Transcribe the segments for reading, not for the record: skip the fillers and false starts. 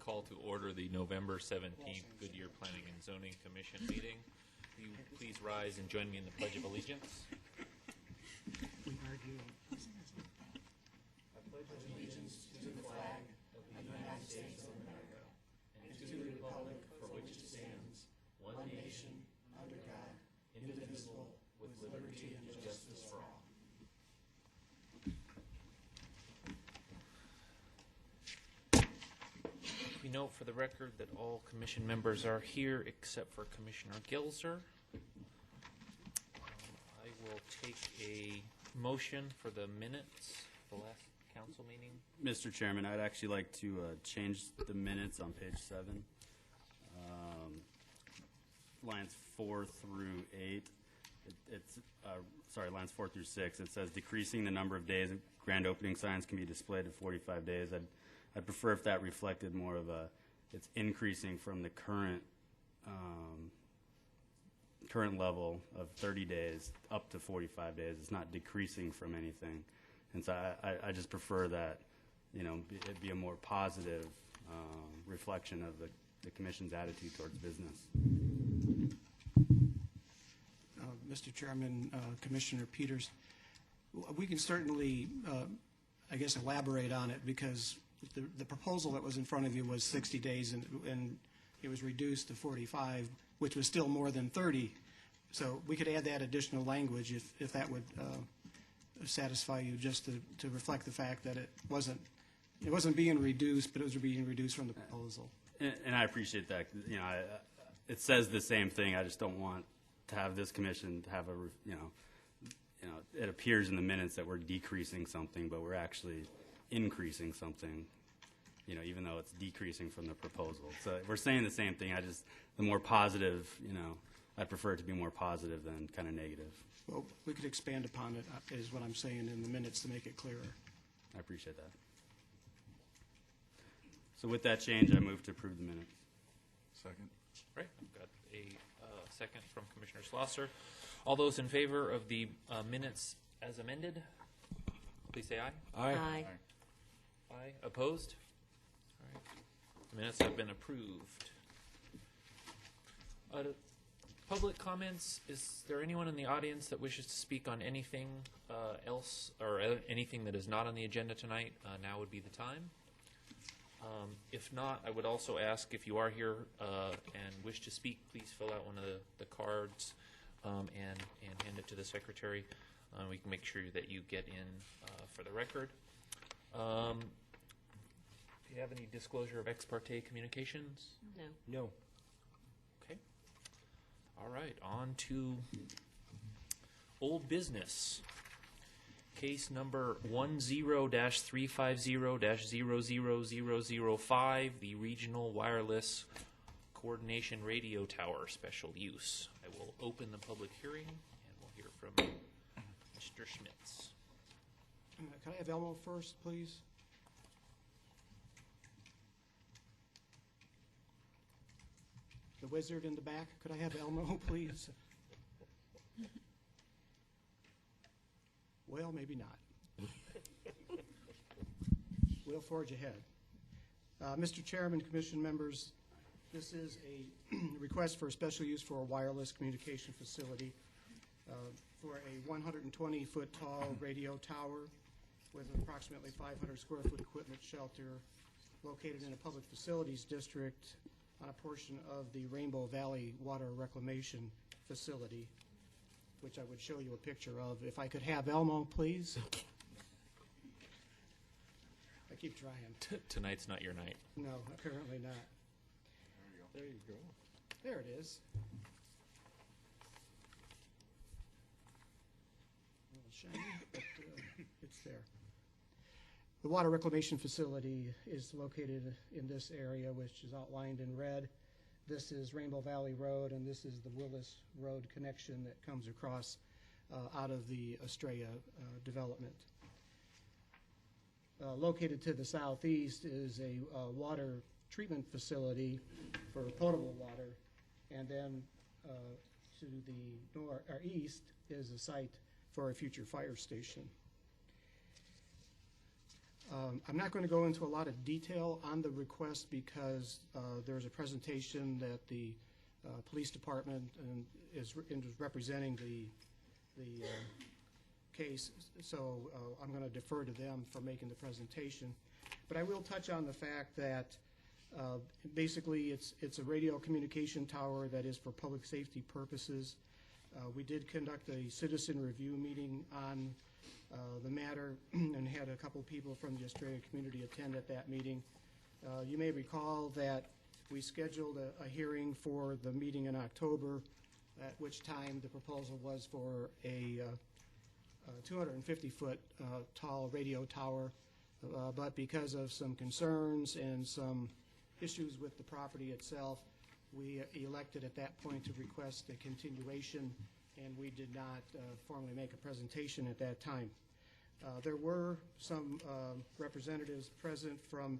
call to order the November 17th Goodyear Planning and Zoning Commission meeting. Will you please rise and join me in the Pledge of Allegiance? We note for the record that all commission members are here except for Commissioner Gilzer. I will take a motion for the minutes of the last council meeting. Mr. Chairman, I'd actually like to change the minutes on page 7. Lines 4 through 8. Lines 4 through 6. It says decreasing the number of days grand opening signs can be displayed to 45 days. I'd prefer if that reflected more of it's increasing from the current level of 30 days up to 45 days. It's not decreasing from anything. And so I just prefer that, it be a more positive reflection of the commission's attitude towards business. Mr. Chairman, Commissioner Peters, we can certainly, elaborate on it, because the proposal that was in front of you was 60 days, and it was reduced to 45, which was still more than 30. So we could add that additional language if that would satisfy you, just to reflect the fact that it wasn't being reduced, but it was being reduced from the proposal. And I appreciate that. It says the same thing. I just don't want to have this commission to have it appears in the minutes that we're decreasing something, but we're actually increasing something, even though it's decreasing from the proposal. So we're saying the same thing. The more positive, I prefer it to be more positive than kind of negative. Well, we could expand upon it, is what I'm saying in the minutes, to make it clearer. I appreciate that. So with that change, I move to approve the minutes. Second. Right, I've got a second from Commissioner Slosser. All those in favor of the minutes as amended, please say aye. Aye. Aye. Aye. Opposed? All right. The minutes have been approved. Public comments. Is there anyone in the audience that wishes to speak on anything else, or anything that is not on the agenda tonight? Now would be the time. If not, I would also ask, if you are here and wish to speak, please fill out one of the cards and hand it to the secretary. We can make sure that you get in for the record. Do you have any disclosure of ex parte communications? No. No. Okay. All right, on to old business. Case number 10-350-00005, the Regional Wireless Coordination Radio Tower Special Use. I will open the public hearing, and we'll hear from Mr. Schmitz. Can I have Elmo first, please? The wizard in the back. Could I have Elmo, please? Well, maybe not. We'll forge ahead. Mr. Chairman, Commission members, this is a request for a special use for a wireless communication facility for a 120-foot tall radio tower with approximately 500 square foot equipment shelter located in a public facilities district on a portion of the Rainbow Valley Water Reclamation Facility, which I would show you a picture of. If I could have Elmo, please. I keep trying. Tonight's not your night. No, apparently not. There you go. There it is. A little shiny, but it's there. The water reclamation facility is located in this area, which is outlined in red. This is Rainbow Valley Road, and this is the Willis Road connection that comes across out of the Estrella development. Located to the southeast is a water treatment facility for potable water, and then to the east is a site for a future fire station. I'm not going to go into a lot of detail on the request because there's a presentation that the police department is representing the case, so I'm going to defer to them for making the presentation. But I will touch on the fact that basically it's a radio communication tower that is for public safety purposes. We did conduct a citizen review meeting on the matter and had a couple people from the Australia community attend at that meeting. You may recall that we scheduled a hearing for the meeting in October, at which time the proposal was for a 250-foot tall radio tower, but because of some concerns and some issues with the property itself, we elected at that point to request a continuation, and we did not formally make a presentation at that time. There were some representatives present from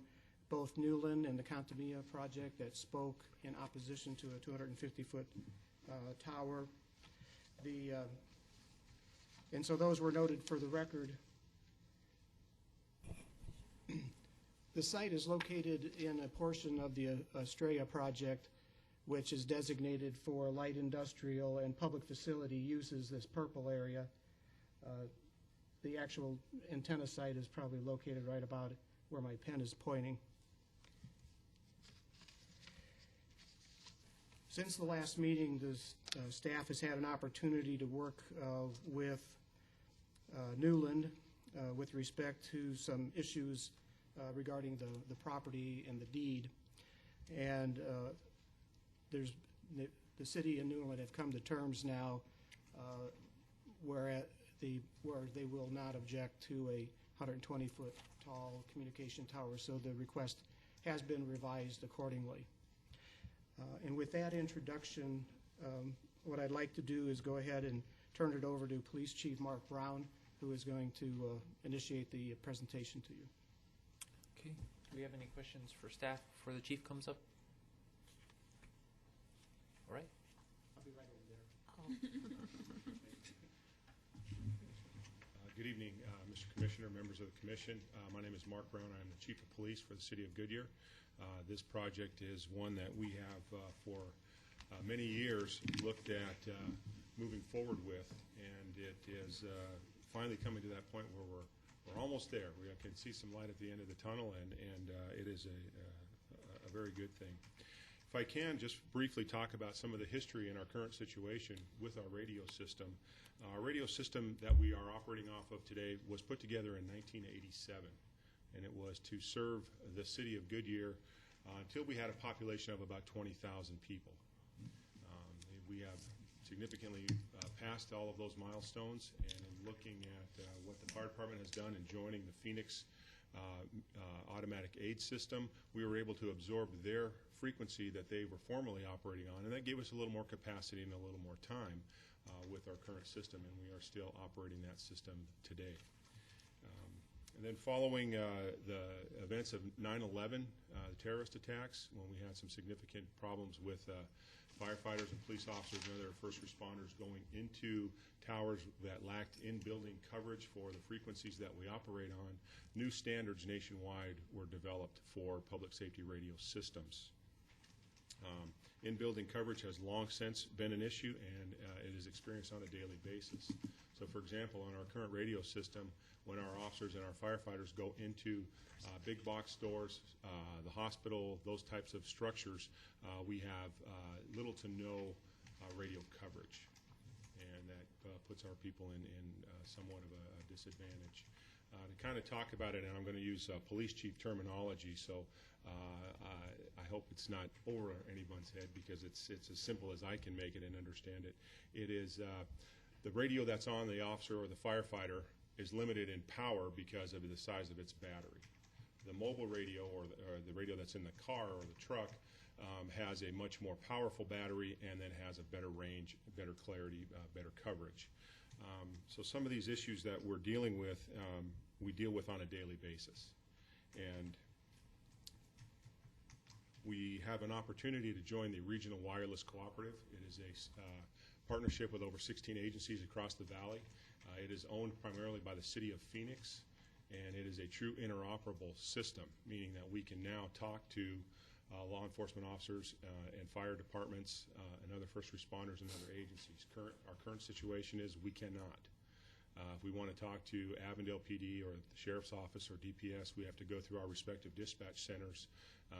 both Newland and the Cantamia project that spoke in opposition to a 250-foot tower. And so those were noted for the record. The site is located in a portion of the Estrella project, which is designated for light industrial and public facility uses, this purple area. The actual antenna site is probably located right about where my pen is pointing. Since the last meeting, the staff has had an opportunity to work with Newland with respect to some issues regarding the property and the deed. And the city and Newland have come to terms now where they will not object to a 120-foot tall communication tower, so the request has been revised accordingly. And with that introduction, what I'd like to do is go ahead and turn it over to Police Chief Mark Brown, who is going to initiate the presentation to you. Okay. Do we have any questions for staff before the chief comes up? All right. I'll be right over there. Good evening, Mr. Commissioner, members of the Commission. My name is Mark Brown. I'm the Chief of Police for the City of Goodyear. This project is one that we have for many years looked at moving forward with, and it is finally coming to that point where we're almost there. We can see some light at the end of the tunnel, and it is a very good thing. If I can just briefly talk about some of the history in our current situation with our radio system. Our radio system that we are operating off of today was put together in 1987, and it was to serve the city of Goodyear until we had a population of about 20,000 people. We have significantly passed all of those milestones, and in looking at what the fire department has done in joining the Phoenix automatic aid system, we were able to absorb their frequency that they were formerly operating on, and that gave us a little more capacity and a little more time with our current system, and we are still operating that system today. And then following the events of 9/11, the terrorist attacks, when we had some significant problems with firefighters and police officers and other first responders going into towers that lacked in-building coverage for the frequencies that we operate on, new standards nationwide were developed for public safety radio systems. In-building coverage has long since been an issue, and it is experienced on a daily basis. So, for example, on our current radio system, when our officers and our firefighters go into big box stores, the hospital, those types of structures, we have little to no radio coverage, and that puts our people in somewhat of a disadvantage. To kind of talk about it, and I'm going to use police chief terminology, so I hope it's not over anyone's head, because it's as simple as I can make it and understand it. It is the radio that's on the officer or the firefighter is limited in power because of the size of its battery. The mobile radio, or the radio that's in the car or the truck, has a much more powerful battery, and then has a better range, better clarity, better coverage. So some of these issues that we're dealing with, we deal with on a daily basis. And we have an opportunity to join the Regional Wireless Cooperative. It is a partnership with over 16 agencies across the valley. It is owned primarily by the city of Phoenix, and it is a true interoperable system, meaning that we can now talk to law enforcement officers and fire departments and other first responders and other agencies. Our current situation is we cannot. If we want to talk to Avondale PD or the Sheriff's Office or DPS, we have to go through our respective dispatch centers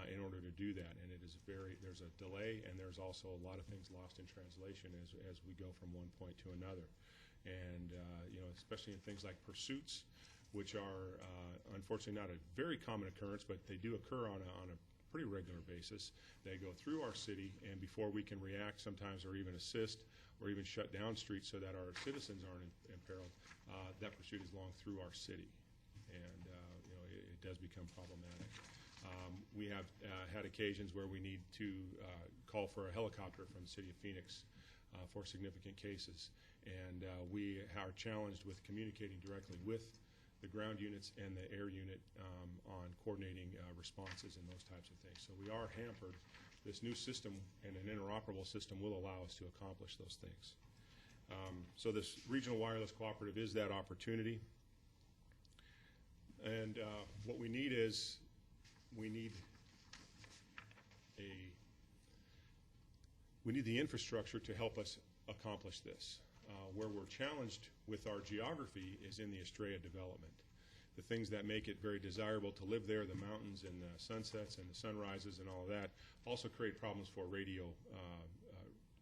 in order to do that. And there's a delay, and there's also a lot of things lost in translation as we go from one point to another. And, especially in things like pursuits, which are unfortunately not a very common occurrence, but they do occur on a pretty regular basis. They go through our city, and before we can react sometimes or even assist or even shut down streets so that our citizens aren't imperiled, that pursuit is long through our city. And, it does become problematic. We have had occasions where we need to call for a helicopter from the city of Phoenix for significant cases. And we are challenged with communicating directly with the ground units and the air unit on coordinating responses and those types of things. So we are hampered. This new system and an interoperable system will allow us to accomplish those things. So this Regional Wireless Cooperative is that opportunity. And what we need is we need the infrastructure to help us accomplish this. Where we're challenged with our geography is in the Estrella development. The things that make it very desirable to live there, the mountains and the sunsets and the sunrises and all of that, also create problems for radio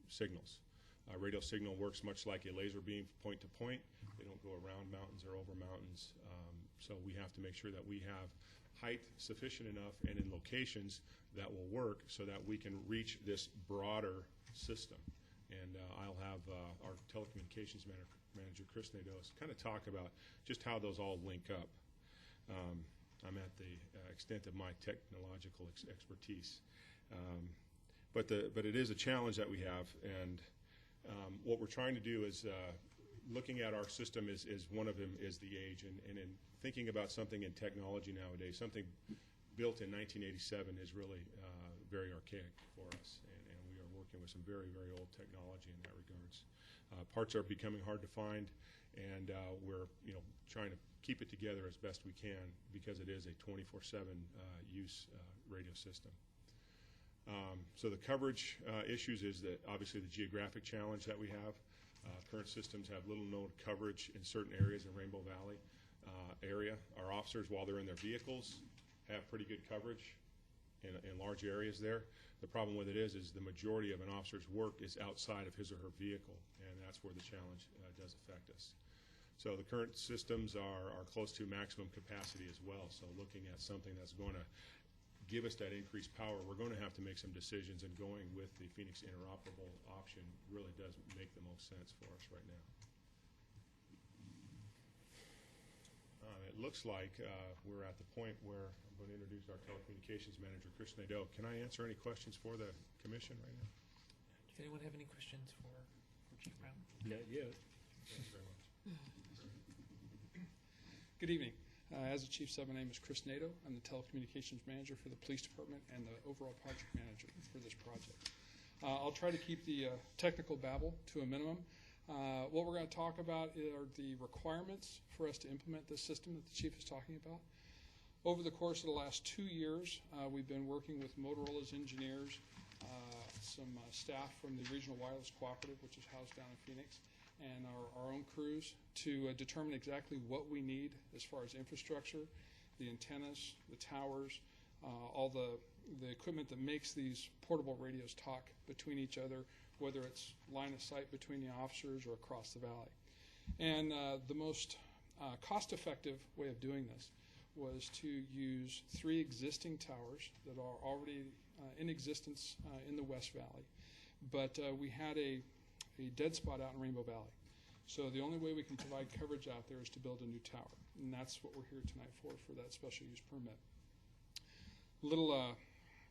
signals. Radio signal works much like a laser beam point to point. They don't go around mountains or over mountains. So we have to make sure that we have height sufficient enough and in locations that will work so that we can reach this broader system. And I'll have our telecommunications manager, Chris Nadeau, kind of talk about just how those all link up. I'm at the extent of my technological expertise. But it is a challenge that we have, and what we're trying to do is looking at our system is one of them is the age, and in thinking about something in technology nowadays, something built in 1987 is really very archaic for us, and we are working with some very, very old technology in that regards. Parts are becoming hard to find, and we're trying to keep it together as best we can because it is a 24/7 use radio system. So the coverage issues is that obviously the geographic challenge that we have. Current systems have little known coverage in certain areas in Rainbow Valley area. Our officers, while they're in their vehicles, have pretty good coverage in large areas there. The problem with it is the majority of an officer's work is outside of his or her vehicle, and that's where the challenge does affect us. So the current systems are close to maximum capacity as well. So looking at something that's going to give us that increased power, we're going to have to make some decisions, and going with the Phoenix interoperable option really does make the most sense for us right now. It looks like we're at the point where I'm going to introduce our telecommunications manager, Chris Nadeau. Can I answer any questions for the commission right now? Does anyone have any questions for Chief Brown? Not yet. Thanks very much. Good evening. As the chief said, my name is Chris Nadeau. I'm the telecommunications manager for the police department and the overall project manager for this project. I'll try to keep the technical babble to a minimum. What we're going to talk about are the requirements for us to implement this system that the chief is talking about. Over the course of the last 2 years, we've been working with Motorola's engineers, some staff from the Regional Wireless Cooperative, which is housed down in Phoenix, and our own crews to determine exactly what we need as far as infrastructure, the antennas, the towers, all the equipment that makes these portable radios talk between each other, whether it's line of sight between the officers or across the valley. And the most cost-effective way of doing this was to use 3 existing towers that are already in existence in the West Valley. But we had a dead spot out in Rainbow Valley. So the only way we can provide coverage out there is to build a new tower. And that's what we're here tonight for that special use permit.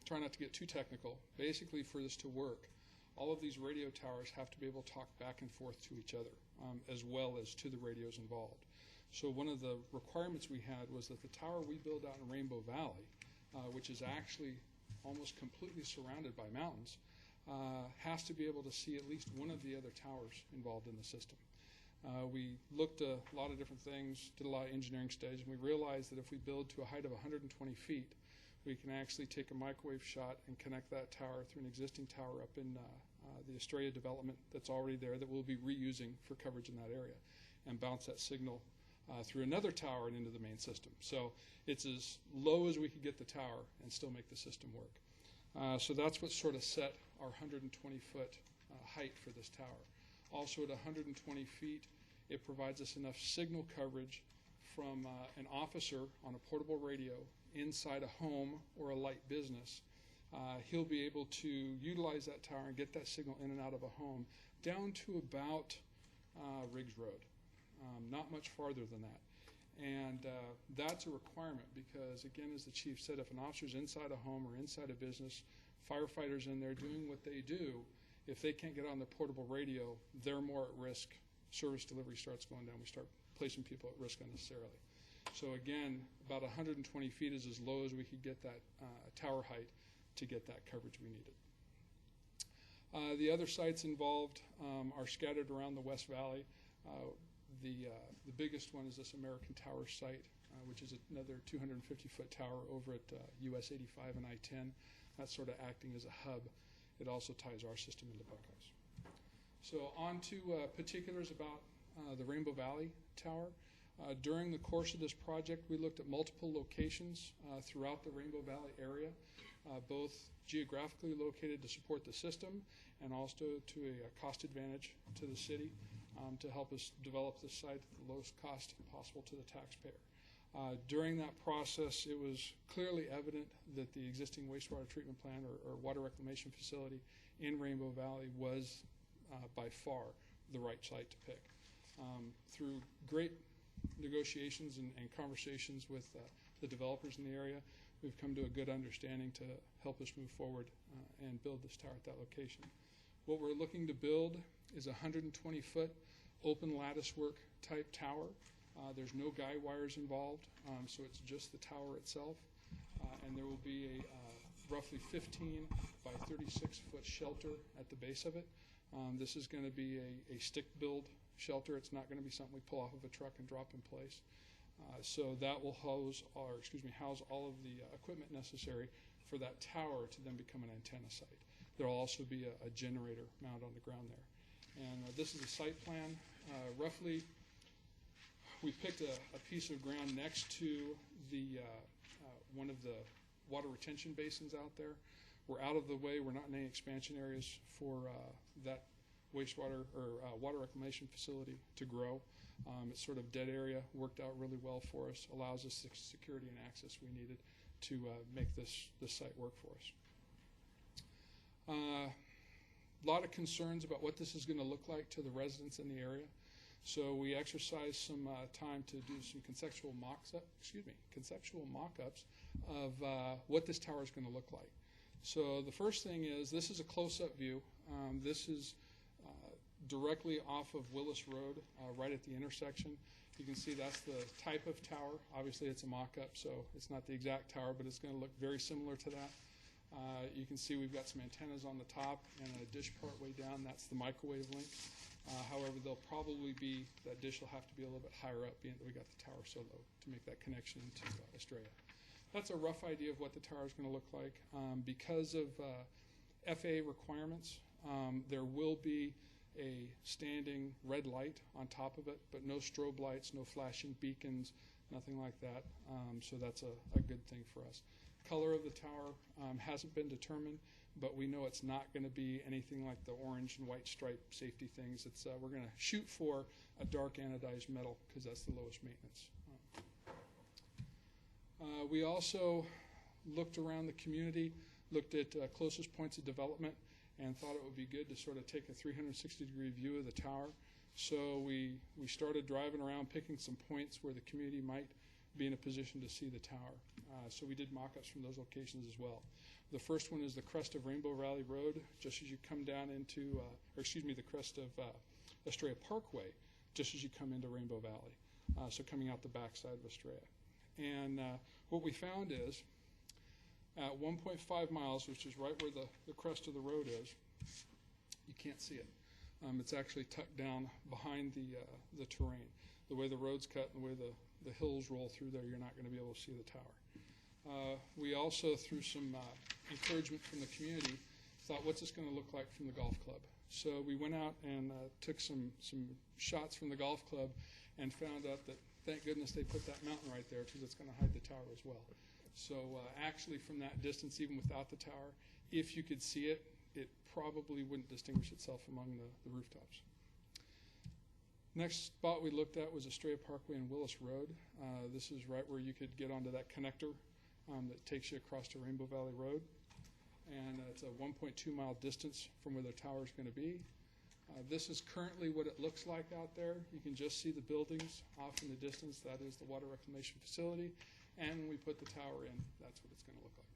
Try not to get too technical. Basically, for this to work, all of these radio towers have to be able to talk back and forth to each other, as well as to the radios involved. So one of the requirements we had was that the tower we build out in Rainbow Valley, which is actually almost completely surrounded by mountains, has to be able to see at least one of the other towers involved in the system. We looked at a lot of different things, did a lot of engineering studies, and we realized that if we build to a height of 120 feet, we can actually take a microwave shot and connect that tower through an existing tower up in the Estrella development that's already there that we'll be reusing for coverage in that area, and bounce that signal through another tower and into the main system. So it's as low as we could get the tower and still make the system work. So that's what sort of set our 120-foot height for this tower. Also at 120 feet, it provides us enough signal coverage from an officer on a portable radio inside a home or a light business. He'll be able to utilize that tower and get that signal in and out of a home down to about Riggs Road, not much farther than that. And that's a requirement because, again, as the chief said, if an officer's inside a home or inside a business, firefighters in there doing what they do, if they can't get on the portable radio, they're more at risk. Service delivery starts going down. We start placing people at risk unnecessarily. So again, about 120 feet is as low as we could get that tower height to get that coverage we needed. The other sites involved are scattered around the West Valley. The biggest one is this American Tower site, which is another 250-foot tower over at US 85 and I-10. That's sort of acting as a hub. It also ties our system into Buckeyes. So on to particulars about the Rainbow Valley Tower. During the course of this project, we looked at multiple locations throughout the Rainbow Valley area, both geographically located to support the system and also to a cost advantage to the city to help us develop this site at the lowest cost possible to the taxpayer. During that process, it was clearly evident that the existing wastewater treatment plant or water reclamation facility in Rainbow Valley was by far the right site to pick. Through great negotiations and conversations with the developers in the area, we've come to a good understanding to help us move forward and build this tower at that location. What we're looking to build is a 120-foot open lattice work type tower. There's no guy wires involved, so it's just the tower itself. And there will be a roughly 15 by 36-foot shelter at the base of it. This is going to be a stick-build shelter. It's not going to be something we pull off of a truck and drop in place. So that will house all of the equipment necessary for that tower to then become an antenna site. There will also be a generator mounted on the ground there. And this is a site plan. Roughly, we picked a piece of ground next to the one of the water retention basins out there. We're out of the way. We're not in any expansion areas for that wastewater or water reclamation facility to grow. It's sort of dead area, worked out really well for us, allows us the security and access we needed to make this site work for us. A lot of concerns about what this is going to look like to the residents in the area. So we exercised some time to do some conceptual mock-ups of what this tower is going to look like. So the first thing is, this is a close-up view. This is directly off of Willis Road, right at the intersection. You can see that's the type of tower. Obviously, it's a mock-up, so it's not the exact tower, but it's going to look very similar to that. You can see we've got some antennas on the top and a dish part way down. That's the microwave link. However, that dish will have to be a little bit higher up, being that we got the tower so low, to make that connection to Estrella. That's a rough idea of what the tower is going to look like. Because of FAA requirements, there will be a standing red light on top of it, but no strobe lights, no flashing beacons, nothing like that. So that's a good thing for us. Color of the tower hasn't been determined, but we know it's not going to be anything like the orange and white stripe safety things. We're going to shoot for a dark anodized metal because that's the lowest maintenance. We also looked around the community, looked at closest points of development, and thought it would be good to sort of take a 360-degree view of the tower. So we started driving around, picking some points where the community might be in a position to see the tower. So we did mock-ups from those locations as well. The first one is the crest of Rainbow Valley Road, just as you come down into, the crest of Estrella Parkway, just as you come into Rainbow Valley. So coming out the backside of Estrella. And what we found is, at 1.5 miles, which is right where the crest of the road is, you can't see it. It's actually tucked down behind the terrain. The way the road's cut and the way the hills roll through there, you're not going to be able to see the tower. We also, through some encouragement from the community, thought, what's this going to look like from the golf club? So we went out and took some shots from the golf club and found out that, thank goodness they put that mountain right there, because it's going to hide the tower as well. So actually from that distance, even without the tower, if you could see it, it probably wouldn't distinguish itself among the rooftops. Next spot we looked at was Estrella Parkway and Willis Road. This is right where you could get onto that connector that takes you across to Rainbow Valley Road. And it's a 1.2 mile distance from where the tower is going to be. This is currently what it looks like out there. You can just see the buildings off in the distance. That is the water reclamation facility. And when we put the tower in, that's what it's going to look like.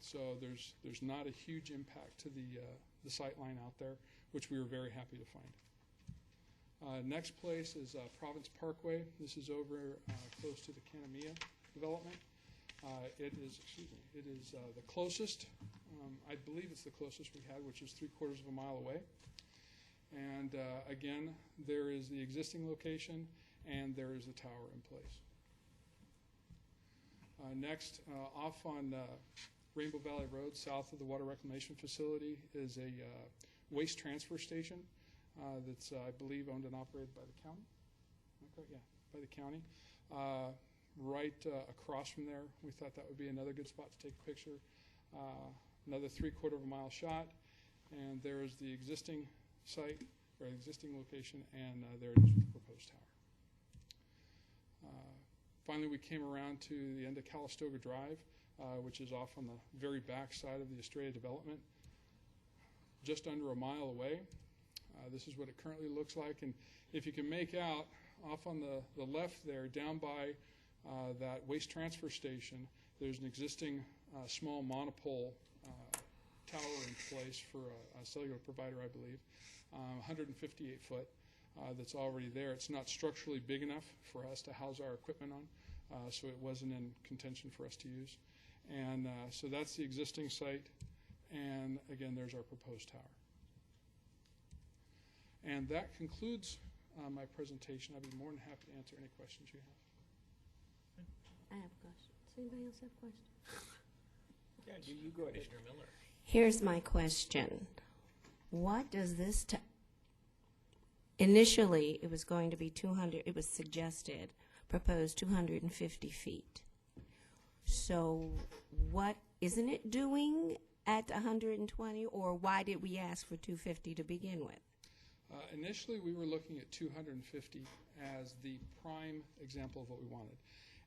So there's not a huge impact to the sight line out there, which we were very happy to find. Next place is Province Parkway. This is over close to the Canamia development. It is the closest. I believe it's the closest we had, which is 3/4 of a mile away. And again, there is the existing location, and there is the tower in place. Next, off on Rainbow Valley Road, south of the water reclamation facility, is a waste transfer station that's, I believe, owned and operated by the county. Okay, yeah, by the county. Right across from there, we thought that would be another good spot to take a picture. Another 3/4 of a mile shot, and there is the existing site, or existing location, and there it is with the proposed tower. Finally, we came around to the end of Calistoga Drive, which is off on the very back side of the Estrella development, just under a mile away. This is what it currently looks like, and if you can make out, off on the left there, down by that waste transfer station, there's an existing small monopole tower in place for a cellular provider, I believe, 158 foot. That's already there. It's not structurally big enough for us to house our equipment on, so it wasn't in contention for us to use. And so that's the existing site, and again, there's our proposed tower. And that concludes my presentation. I'd be more than happy to answer any questions you have. I have questions. Does anybody else have questions? Yeah, you go ahead. Commissioner Miller. Here's my question. What does this initially it was going to be 200, it was suggested, proposed 250 feet. So what isn't it doing at 120, or why did we ask for 250 to begin with? Initially, we were looking at 250 as the prime example of what we wanted.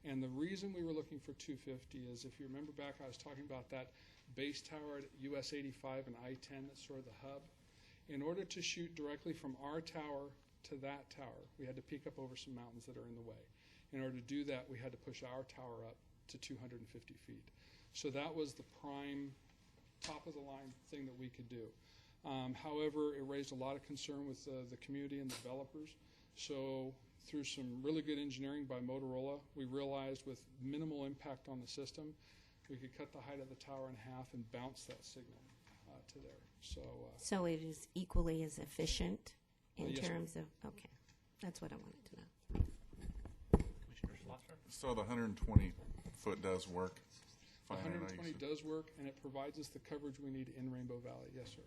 And the reason we were looking for 250 is, if you remember back, I was talking about that base tower at US 85 and I-10 that's sort of the hub. In order to shoot directly from our tower to that tower, we had to peek up over some mountains that are in the way. In order to do that, we had to push our tower up to 250 feet. So that was the prime, top-of-the-line thing that we could do. However, it raised a lot of concern with the community and developers. So through some really good engineering by Motorola, we realized with minimal impact on the system, we could cut the height of the tower in half and bounce that signal to there. So it is equally as efficient in yes, terms of, okay, that's what I wanted to know. Commissioner Schlosser? So the 120 foot does work The fine. I know you 120 said- does work, and it provides us the coverage we need in Rainbow Valley. Yes, sir.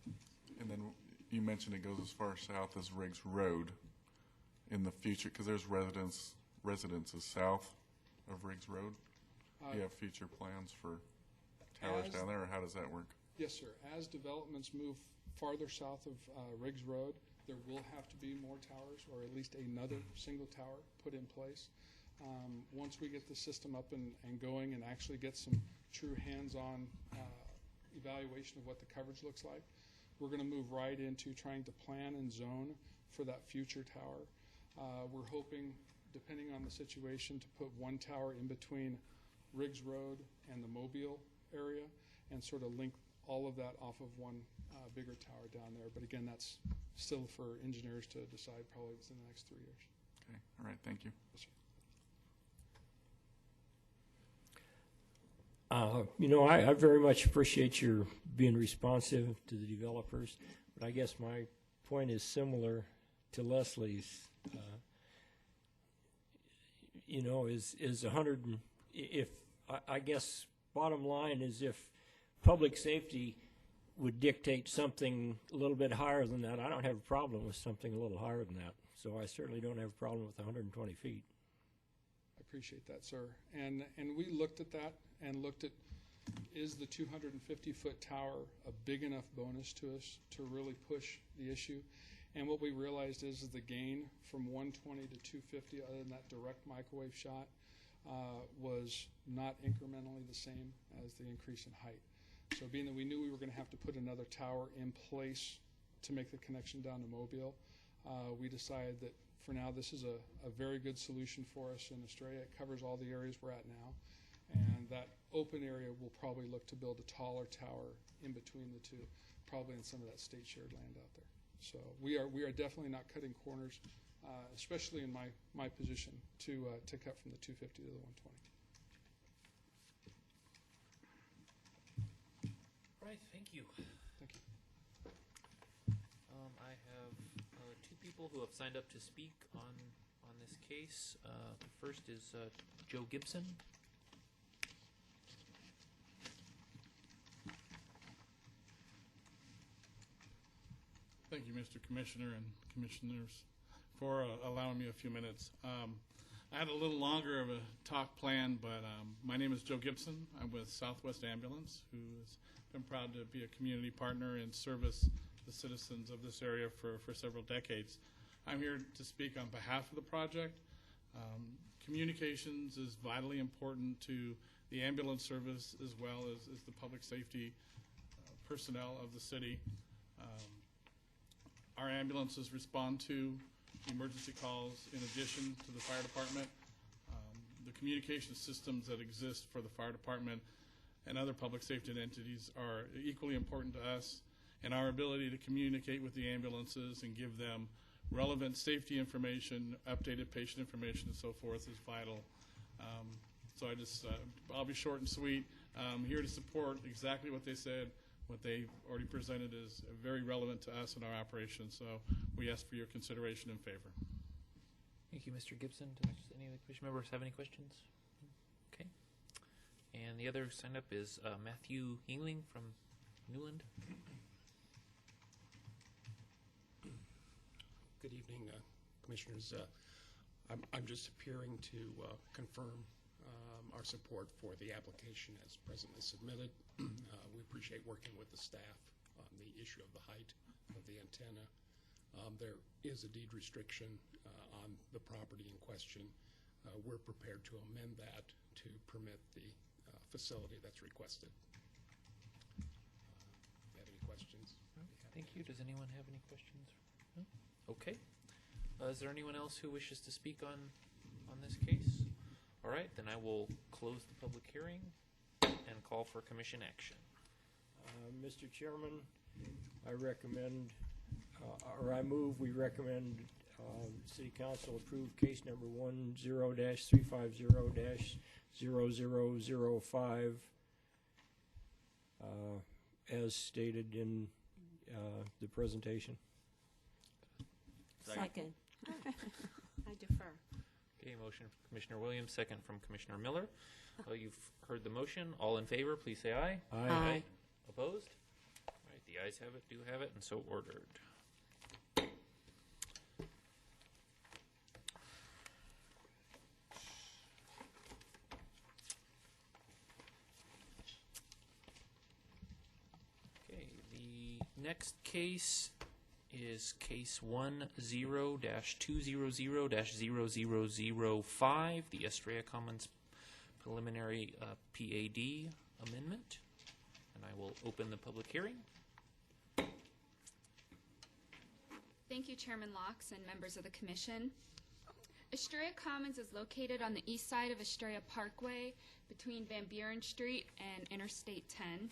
And then you mentioned it goes as far south as Riggs Road in the future, because there's residences south of Riggs Road. Do you have future plans for towers as- down there, or how does that work? Yes, sir. As developments move farther south of Riggs Road, there will have to be more towers, or at least another single tower put in place. Once we get the system up and going and actually get some true hands-on evaluation of what the coverage looks like, we're going to move right into trying to plan and zone for that future tower. We're hoping, depending on the situation, to put one tower in between Riggs Road and the Mobile area and sort of link all of that off of one bigger tower down there. But again, that's still for engineers to decide probably within the next 3 years. Okay, all right, thank you. Yes, sir. I very much appreciate your being responsive to the developers. But I guess my point is similar to Leslie's. You know, is 100, if, I guess, bottom line is if public safety would dictate something a little bit higher than that, I don't have a problem with something a little higher than that. So I certainly don't have a problem with 120 feet. I appreciate that, sir. And we looked at that and looked at, is the 250-foot tower a big enough bonus to us to really push the issue? And what we realized is the gain from 120 to 250, other than that direct microwave shot, was not incrementally the same as the increase in height. So being that we knew we were going to have to put another tower in place to make the connection down to Mobile, we decided that for now this is a very good solution for us in Estrella. It covers all the areas we're at now. And that open area will probably look to build a taller tower in between the two, probably in some of that state shared land out there. So we are definitely not cutting corners, especially in my position to cut from the 250 to the 120. Right, thank you. Thank you. I have two people who have signed up to speak on this case. The first is Joe Gibson. Thank you, Mr. Commissioner and Commissioners, for allowing me a few minutes. I had a little longer of a talk planned, but my name is Joe Gibson. I'm with Southwest Ambulance, who has been proud to be a community partner and service the citizens of this area for several decades. I'm here to speak on behalf of the project. Communications is vitally important to the ambulance service as well as the public safety personnel of the city. Our ambulances respond to emergency calls in addition to the fire department. The communication systems that exist for the fire department and other public safety entities are equally important to us, and our ability to communicate with the ambulances and give them relevant safety information, updated patient information, and so forth is vital. So I'll be short and sweet. I'm here to support exactly what they said. What they already presented is very relevant to us in our operation, so we ask for your consideration and favor. Thank you, Mr. Gibson. Does any of the commission members have any questions? Okay. And the other who signed up is Matthew Yingling from Newland. Good evening, Commissioners. I'm just appearing to confirm our support for the application as presently submitted. We appreciate working with the staff on the issue of the height of the antenna. There is a deed restriction on the property in question. We're prepared to amend that to permit the facility that's requested. If you have any questions? Thank you. Does anyone have any questions? No? Okay. Is there anyone else who wishes to speak on this case? All right, then I will close the public hearing and call for commission action. Mr. Chairman, I recommend, or I move we recommend City Council approve case number 10-350-0005 as stated in the presentation. Second. I defer. Okay, motion from Commissioner Williams, second from Commissioner Miller. You've heard the motion. All in favor, please say aye. Aye. Aye. Opposed? All right, the ayes have it, do have it, and so ordered. Okay, the next case is case 10-200-0005, the Estrella Commons preliminary PAD amendment. And I will open the public hearing. Thank you, Chairman Locks and members of the Commission. Estrella Commons is located on the east side of Estrella Parkway between Van Buren Street and Interstate 10.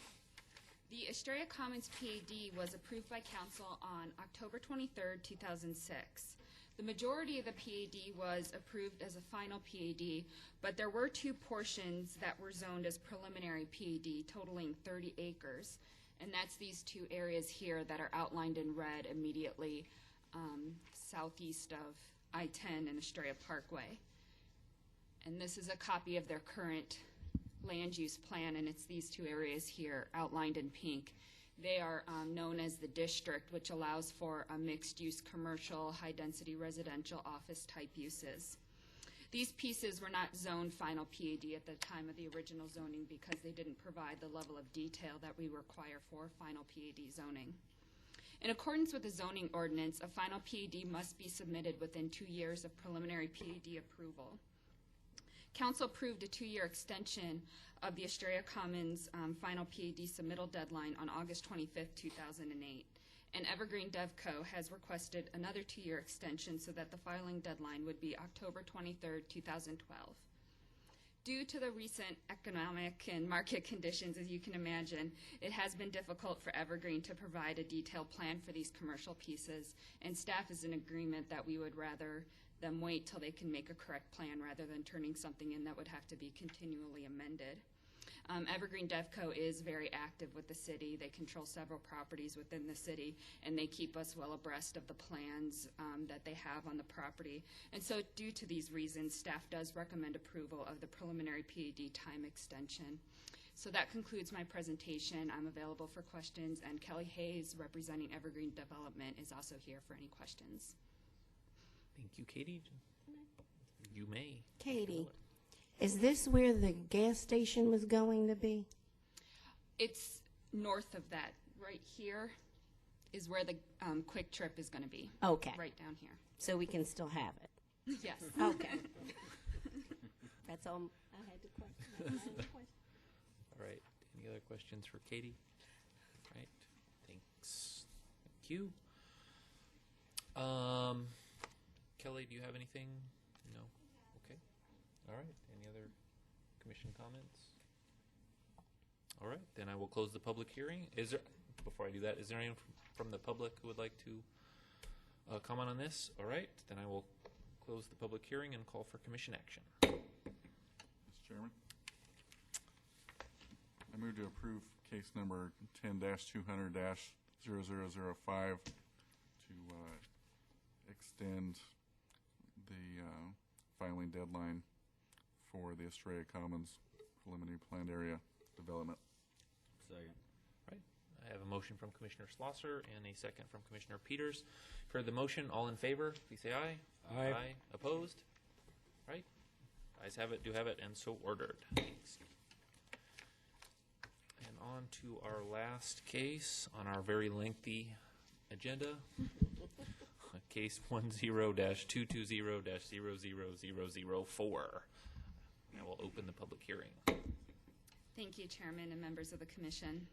The Estrella Commons PAD was approved by Council on October 23, 2006. The majority of the PAD was approved as a final PAD, but there were two portions that were zoned as preliminary PAD, totaling 30 acres. And that's these two areas here that are outlined in red immediately southeast of I-10 and Estrella Parkway. And this is a copy of their current land use plan, and it's these two areas here outlined in pink. They are known as the district, which allows for a mixed-use commercial, high-density residential office type uses. These pieces were not zoned final PAD at the time of the original zoning because they didn't provide the level of detail that we require for final PAD zoning. In accordance with the zoning ordinance, a final PAD must be submitted within 2 years of preliminary PAD approval. Council approved a 2-year extension of the Estrella Commons final PAD submittal deadline on August 25th, 2008. And Evergreen DevCo has requested another 2-year extension so that the filing deadline would be October 23rd, 2012. Due to the recent economic and market conditions, as you can imagine, it has been difficult for Evergreen to provide a detailed plan for these commercial pieces, and staff is in agreement that we would rather them wait till they can make a correct plan rather than turning something in that would have to be continually amended. Evergreen DevCo is very active with the city. They control several properties within the city, and they keep us well abreast of the plans that they have on the property. And so due to these reasons, staff does recommend approval of the preliminary PAD time extension. So that concludes my presentation. I'm available for questions, and Kelly Hayes, representing Evergreen Development, is also here for any questions. Thank you, Katie. You may. Katie, is this where the gas station was going to be? It's north of that. Right here is where the Quick Trip is going to be. Okay. Right down here. So we can still have it? Yes. Okay. That's all I had to question. All right. Any other questions for Katie? All right. Thanks. Thank you. Kelly, do you have anything? No? Okay. All right. Any other commission comments? All right. Then I will close the public hearing. Is there, before I do that, is there anyone from the public who would like to comment on this? All right. Then I will close the public hearing and call for commission action. Mr. Chairman, I move to approve case number 10-200-0005 to extend the filing deadline for the Estrella Commons preliminary planned area development. Second. Right. I have a motion from Commissioner Schlosser and a second from Commissioner Peters. For the motion, all in favor, please say aye. Aye. Opposed? Right. Ayes have it, do have it, and so ordered. Thanks. And on to our last case on our very lengthy agenda. Case 10-220-00004. I will open the public hearing. Thank you, Chairman and members of the Commission.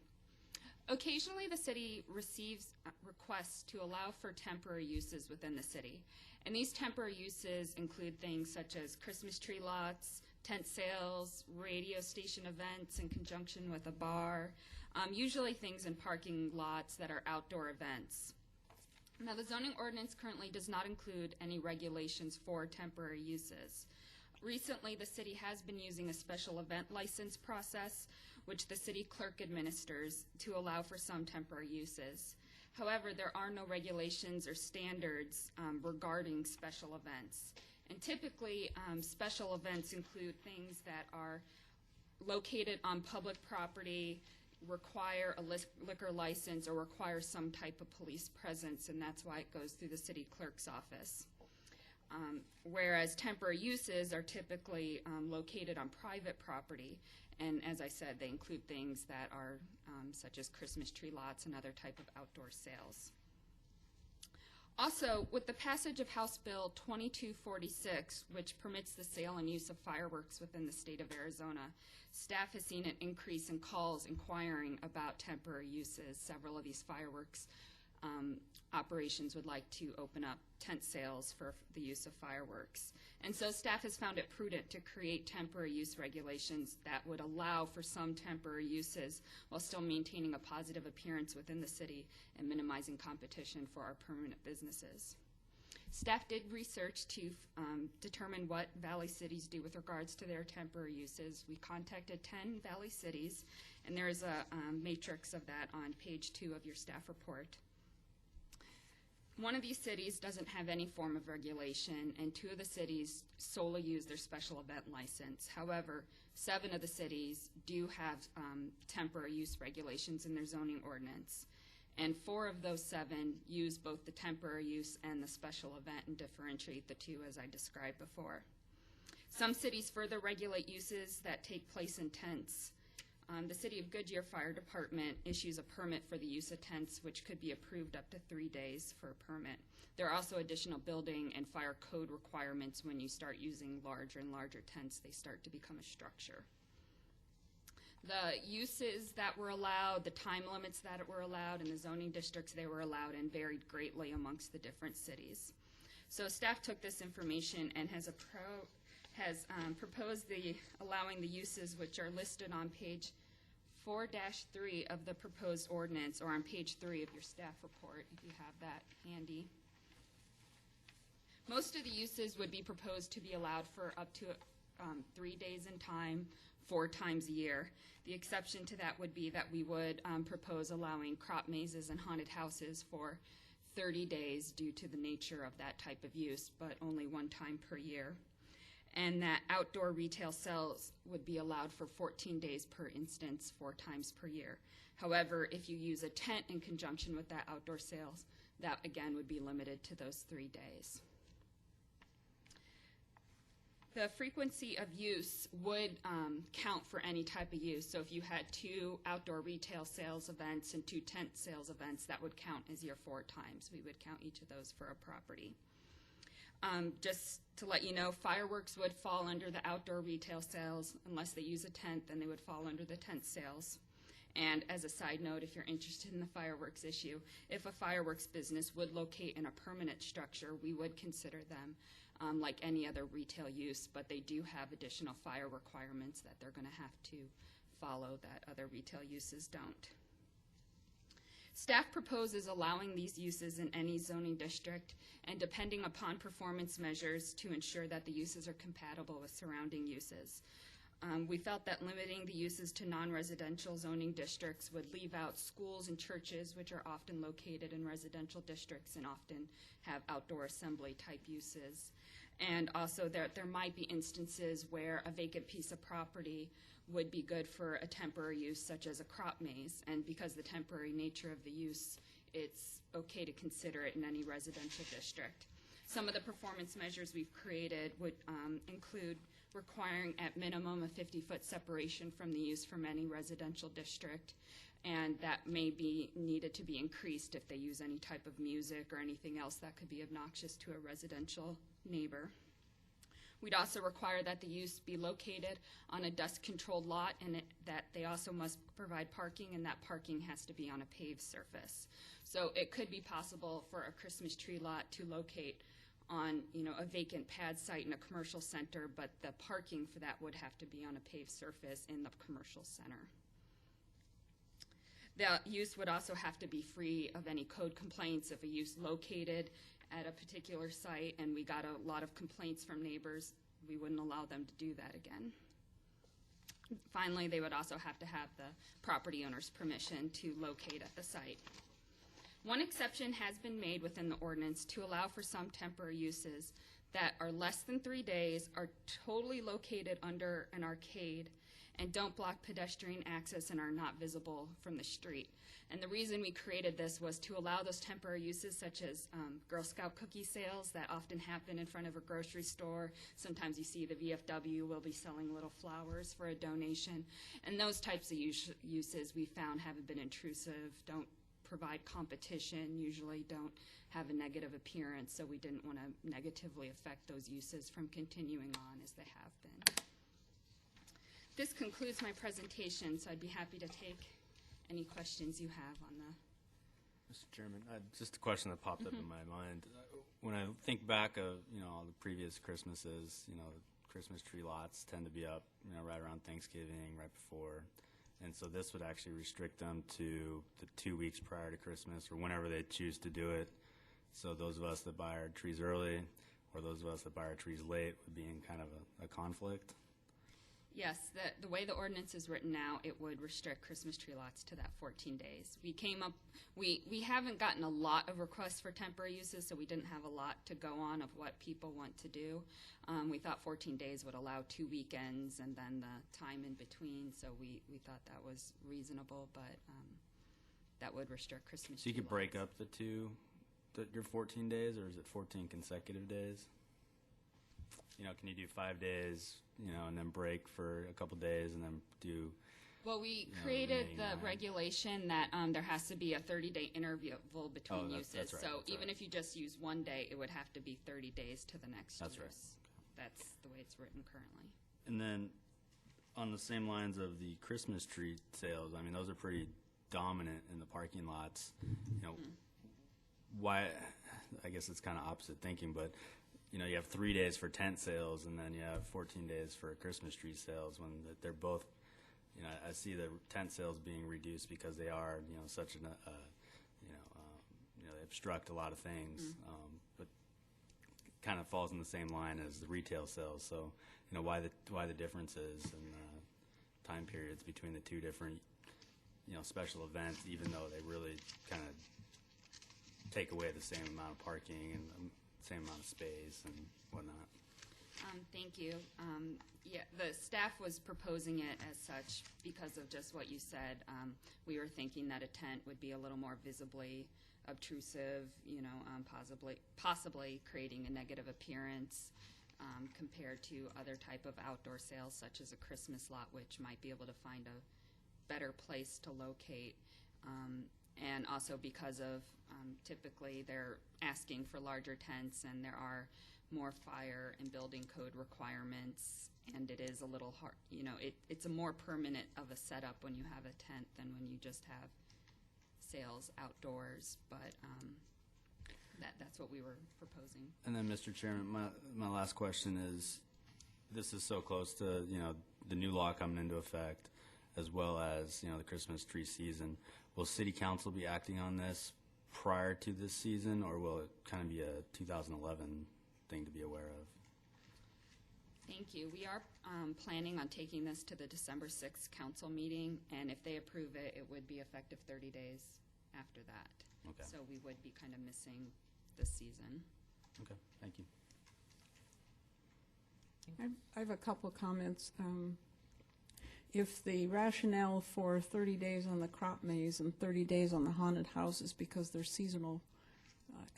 Occasionally, the city receives requests to allow for temporary uses within the city. And these temporary uses include things such as Christmas tree lots, tent sales, radio station events in conjunction with a bar, usually things in parking lots that are outdoor events. Now, the zoning ordinance currently does not include any regulations for temporary uses. Recently, the city has been using a special event license process, which the city clerk administers to allow for some temporary uses. However, there are no regulations or standards regarding special events. And typically, special events include things that are located on public property, require a liquor license, or require some type of police presence, and that's why it goes through the city clerk's office. Whereas temporary uses are typically located on private property, and as I said, they include things that are such as Christmas tree lots and other type of outdoor sales. Also, with the passage of House Bill 2246, which permits the sale and use of fireworks within the state of Arizona, staff has seen an increase in calls inquiring about temporary uses. Several of these fireworks operations would like to open up tent sales for the use of fireworks. And so staff has found it prudent to create temporary use regulations that would allow for some temporary uses while still maintaining a positive appearance within the city and minimizing competition for our permanent businesses. Staff did research to determine what Valley cities do with regards to their temporary uses. We contacted 10 Valley cities, And there is a matrix of that on page 2 of your staff report. One of these cities doesn't have any form of regulation, and 2 of the cities solely use their special event license. However, 7 of the cities do have temporary use regulations in their zoning ordinance. And 4 of those 7 use both the temporary use and the special event and differentiate the 2 as I described before. Some cities further regulate uses that take place in tents. The City of Goodyear Fire Department issues a permit for the use of tents, which could be approved up to 3 days for a permit. There are also additional building and fire code requirements when you start using larger and larger tents. They start to become a structure. The uses that were allowed, the time limits that were allowed, and the zoning districts they were allowed in varied greatly amongst the different cities. So staff took this information and has proposed allowing the uses which are listed on page 4-3 of the proposed ordinance, or on page 3 of your staff report, if you have that handy. Most of the uses would be proposed to be allowed for up to 3 days in time, 4 times a year. The exception to that would be that we would propose allowing crop mazes and haunted houses for 30 days due to the nature of that type of use, but only 1 time per year. And that outdoor retail sales would be allowed for 14 days per instance, 4 times per year. However, if you use a tent in conjunction with that outdoor sales, that again would be limited to those 3 days. The frequency of use would count for any type of use. So if you had 2 outdoor retail sales events and 2 tent sales events, that would count as your 4 times. We would count each of those for a property. Just to let you know, fireworks would fall under the outdoor retail sales. Unless they use a tent, then they would fall under the tent sales. And as a side note, if you're interested in the fireworks issue, if a fireworks business would locate in a permanent structure, we would consider them like any other retail use, but they do have additional fire requirements that they're going to have to follow that other retail uses don't. Staff proposes allowing these uses in any zoning district and depending upon performance measures to ensure that the uses are compatible with surrounding uses. We felt that limiting the uses to non-residential zoning districts would leave out schools and churches, which are often located in residential districts and often have outdoor assembly type uses. And also there might be instances where a vacant piece of property would be good for a temporary use, such as a crop maze. And because the temporary nature of the use, it's okay to consider it in any residential district. Some of the performance measures we've created would include requiring at minimum a 50-foot separation from the use from any residential district, and that may be needed to be increased if they use any type of music or anything else that could be obnoxious to a residential neighbor. We'd also require that the use be located on a dust-controlled lot and that they also must provide parking, and that parking has to be on a paved surface. So it could be possible for a Christmas tree lot to locate on a vacant pad site in a commercial center, but the parking for that would have to be on a paved surface in the commercial center. The use would also have to be free of any code complaints. If a use located at a particular site and we got a lot of complaints from neighbors, we wouldn't allow them to do that again. Finally, they would also have to have the property owner's permission to locate at the site. One exception has been made within the ordinance to allow for some temporary uses that are less than 3 days, are totally located under an arcade, and don't block pedestrian access and are not visible from the street. And the reason we created this was to allow those temporary uses such as Girl Scout cookie sales that often happen in front of a grocery store. Sometimes you see the VFW will be selling little flowers for a donation. And those types of uses we found haven't been intrusive, don't provide competition, usually don't have a negative appearance, so we didn't want to negatively affect those uses from continuing on as they have been. This concludes my presentation, so I'd be happy to take any questions you have on the... Mr. Chairman, just a question that popped up in my mind. When I think back of, all the previous Christmases, Christmas tree lots tend to be up, right around Thanksgiving, right before. And so this would actually restrict them to the 2 weeks prior to Christmas or whenever they choose to do it. So those of us that buy our trees early or those of us that buy our trees late would be in kind of a conflict. Yes, the way the ordinance is written now, it would restrict Christmas tree lots to that 14 days. We haven't gotten a lot of requests for temporary uses, so we didn't have a lot to go on of what people want to do. We thought 14 days would allow 2 weekends and then the time in between, so we thought that was reasonable, but that would restrict Christmas So you tree could break lots. up your 14 days, or is it 14 consecutive days? You know, can you do 5 days, you know, and then break for a couple days and then do? Well, we know, created remaining the 9. regulation that there has to be a 30-day interval between that's uses. right, So that's even right. if you just use 1 day, it would have to be 30 days to the next That's right. use. That's the way it's written currently. And then on the same lines of the Christmas tree sales, I mean, those are pretty dominant in the parking lots. You know, why, I guess it's kind of opposite thinking, but, you know, you have 3 days for tent sales and then you have 14 days for Christmas tree sales when they're both, you know, I see the tent sales being reduced because they are, you know, such an, they obstruct a lot of things, but kind of falls in the same line as the retail sales. So, you know, why the differences in time periods between the two different, you know, special events, even though they really kind of take away the same amount of parking and the same amount of space and whatnot. Thank you. Yeah, the staff was proposing it as such because of just what you said. We were thinking that a tent would be a little more visibly obtrusive, you know, possibly creating a negative appearance compared to other type of outdoor sales such as a Christmas lot, which might be able to find a better place to locate. And also because of typically they're asking for larger tents and there are more fire and building code requirements, and it is a little hard, you know, it's a more permanent of a setup when you have a tent than when you just have sales outdoors, but that's what we were proposing. And then, Mr. Chairman, my last question is, this is so close to, you know, the new law coming into effect, as well as, you know, the Christmas tree season. Will City Council be acting on this prior to this season, or will it kind of be a 2011 thing to be aware of? Thank you. We are planning on taking this to the December 6th council meeting, and if they approve it, it would be effective 30 days after that. Okay. So we would be kind of missing this season. Okay, thank you. I have a couple of comments. If the rationale for 30 days on the crop maze and 30 days on the haunted house is because they're seasonal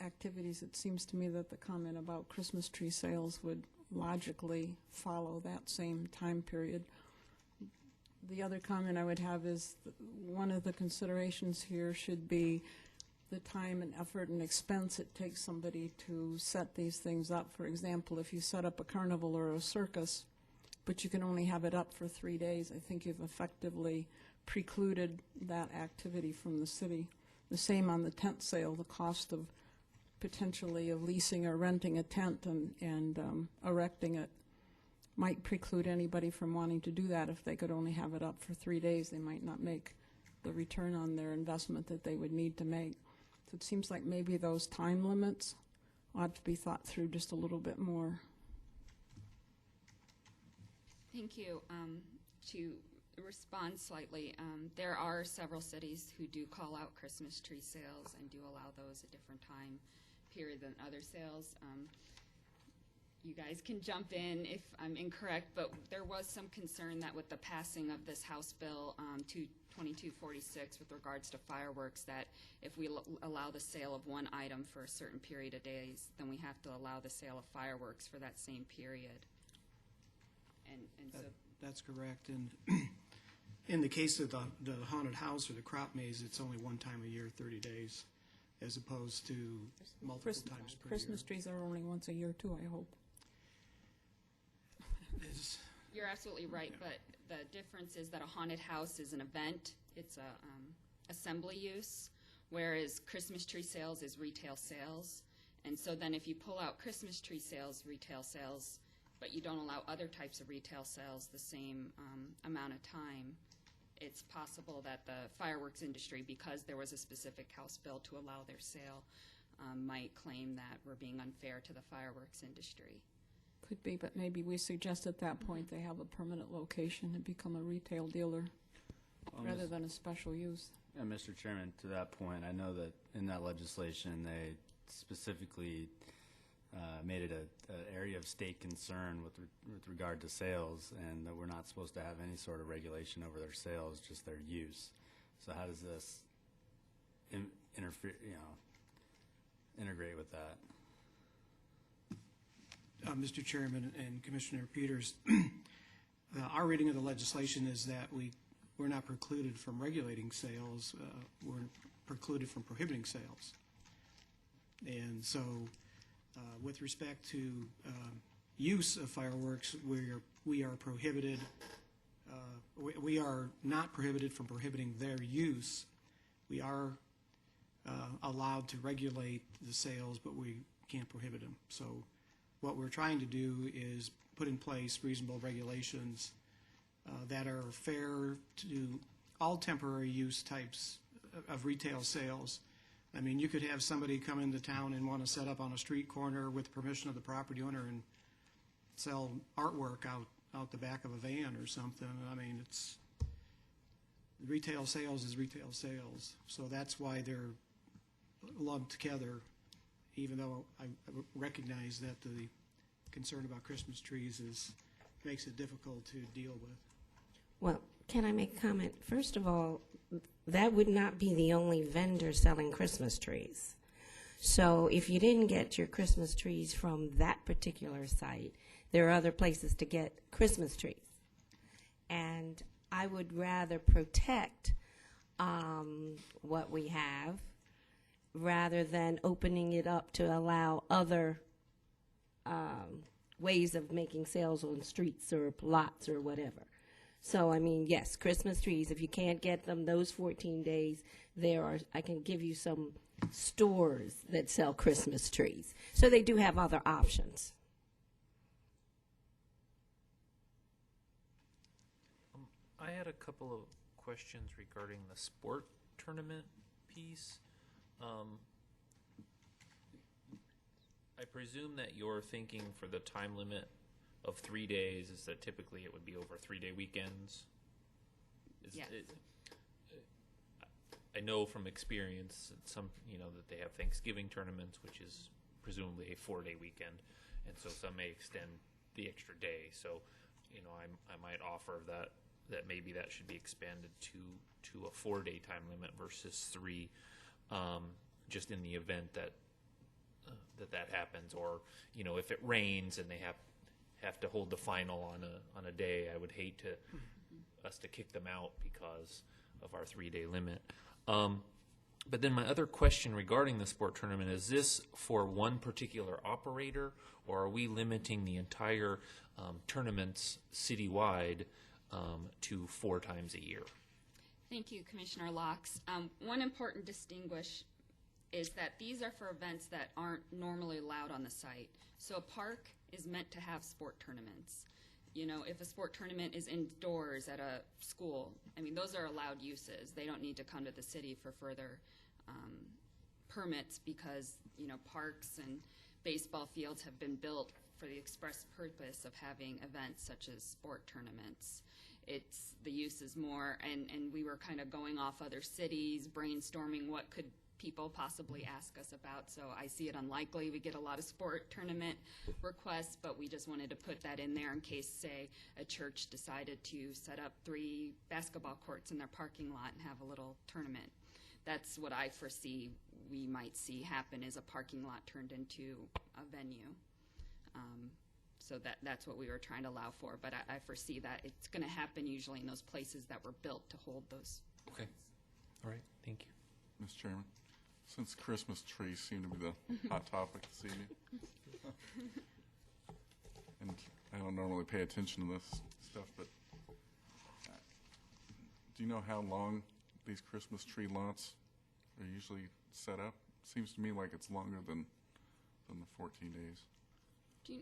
activities, it seems to me that the comment about Christmas tree sales would logically follow that same time period. The other comment I would have is one of the considerations here should be the time and effort and expense it takes somebody to set these things up. For example, if you set up a carnival or a circus, but you can only have it up for 3 days, I think you've effectively precluded that activity from the city. The same on the tent sale, the cost of potentially of leasing or renting a tent and erecting it might preclude anybody from wanting to do that. If they could only have it up for 3 days, they might not make the return on their investment that they would need to make. So it seems like maybe those time limits ought to be thought through just a little bit more. Thank you. To respond slightly, there are several cities who do call out Christmas tree sales and do allow those a different time period than other sales. You guys can jump in if I'm incorrect, but there was some concern that with the passing of this House Bill 2246 with regards to fireworks, that if we allow the sale of one item for a certain period of days, then we have to allow the sale of fireworks for that same period. And so That's correct. And in the case of the haunted house or the crop maze, it's only one time a year, 30 days, as opposed to multiple times per Christmas year. trees are only once a year too, I hope. you're absolutely right, but the difference is that a haunted house is an event. It's a assembly use, whereas Christmas tree sales is retail sales. And so then if you pull out Christmas tree sales, retail sales, but you don't allow other types of retail sales the same amount of time, it's possible that the fireworks industry, because there was a specific House bill to allow their sale, might claim that we're being unfair to the fireworks industry. Could be, but maybe we suggest at that point they have a permanent location and become a retail dealer rather than a special use. Yeah, Mr. Chairman, to that point, I know that in that legislation, they specifically made it an area of state concern with regard to sales, and that we're not supposed to have any sort of regulation over their sales, just their use. So how does this interfere, integrate with that? Mr. Chairman and Commissioner Peters, our reading of the legislation is that we're not precluded from regulating sales, we're precluded from prohibiting sales. And so with respect to use of fireworks, we are prohibited, we are not prohibited from prohibiting their use. We are allowed to regulate the sales, but we can't prohibit them. So what we're trying to do is put in place reasonable regulations that are fair to all temporary use types of retail sales. I mean, you could have somebody come into town and want to set up on a street corner with permission of the property owner and sell artwork out the back of a van or something. I mean, it's retail sales is retail sales. So that's why they're lumped together, even though I recognize that the concern about Christmas trees makes it difficult to deal with. Well, can I make a comment? First of all, that would not be the only vendor selling Christmas trees. So if you didn't get your Christmas trees from that particular site, there are other places to get Christmas trees. And I would rather protect what we have rather than opening it up to allow other ways of making sales on streets or lots or whatever. So, I mean, yes, Christmas trees, if you can't get them those 14 days, I can give you some stores that sell Christmas trees. So they do have other options. I had a couple of questions regarding the sport tournament piece. I presume that you're thinking for the time limit of 3 days is that typically it would be over 3-day weekends? Yes. I know from experience that that they have Thanksgiving tournaments, which is presumably a 4-day weekend, and so some may extend the extra day. So, I might offer that maybe that should be expanded to a 4-day time limit versus 3, just in the event that that happens, or if it rains and they have to hold the final on a day, I would hate us to kick them out because of our 3-day limit. But then my other question regarding the sport tournament, is this for one particular operator, or are we limiting the entire tournaments citywide to 4 times a year? Thank you, Commissioner Locks. One important distinguish is that these are for events that aren't normally allowed on the site. So a park is meant to have sport tournaments. If a sport tournament is indoors at a school, I mean, those are allowed uses. They don't need to come to the city for further permits because, parks and baseball fields have been built for the express purpose of having events such as sport tournaments. The use is more, and we were kind of going off other cities, brainstorming what could people possibly ask us about. So I see it unlikely we get a lot of sport tournament requests, but we just wanted to put that in there in case, say, a church decided to set up 3 basketball courts in their parking lot and have a little tournament. That's what I foresee we might see happen, is a parking lot turned into a venue. So that's what we were trying to allow for, but I foresee that it's going to happen usually in those places that were built to hold those. Okay. All right. Thank you. Mr. Chairman, since Christmas trees seem to be the hot topic this evening, and I don't normally pay attention to this stuff, but do you know how long these Christmas tree lots are usually set up? Seems to me like it's longer than the 14 days.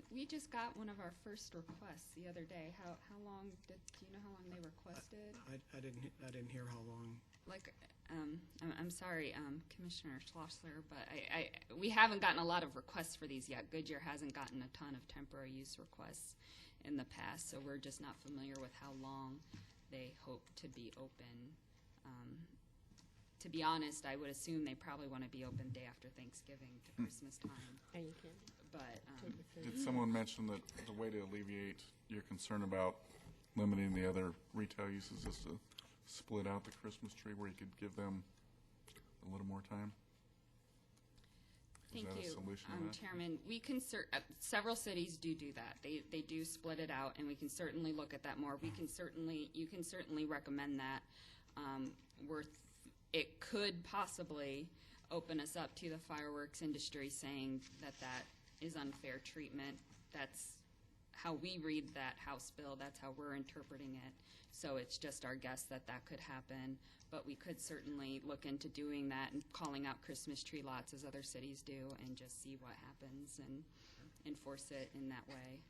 We just got one of our first requests the other day. How long do you know how long they requested? I didn't hear how long. I'm sorry, Commissioner Schlossler, but we haven't gotten a lot of requests for these yet. Goodyear hasn't gotten a ton of temporary use requests in the past, so we're just not familiar with how long they hope to be open. To be honest, I would assume they probably want to be open day after Thanksgiving to Christmas time. Are you kidding? But Did someone mention that the way to alleviate your concern about limiting the other retail uses is to split out the Christmas tree where you could give them a little more time? Thank Is that you, a solution to that? Chairman. We can several cities do that. They do split it out, and we can certainly look at that more. You can certainly recommend that. It could possibly open us up to the fireworks industry, saying that is unfair treatment. That's how we read that House bill. That's how we're interpreting it. So it's just our guess that could happen. But we could certainly look into doing that and calling out Christmas tree lots as other cities do, and just see what happens and enforce it in that way.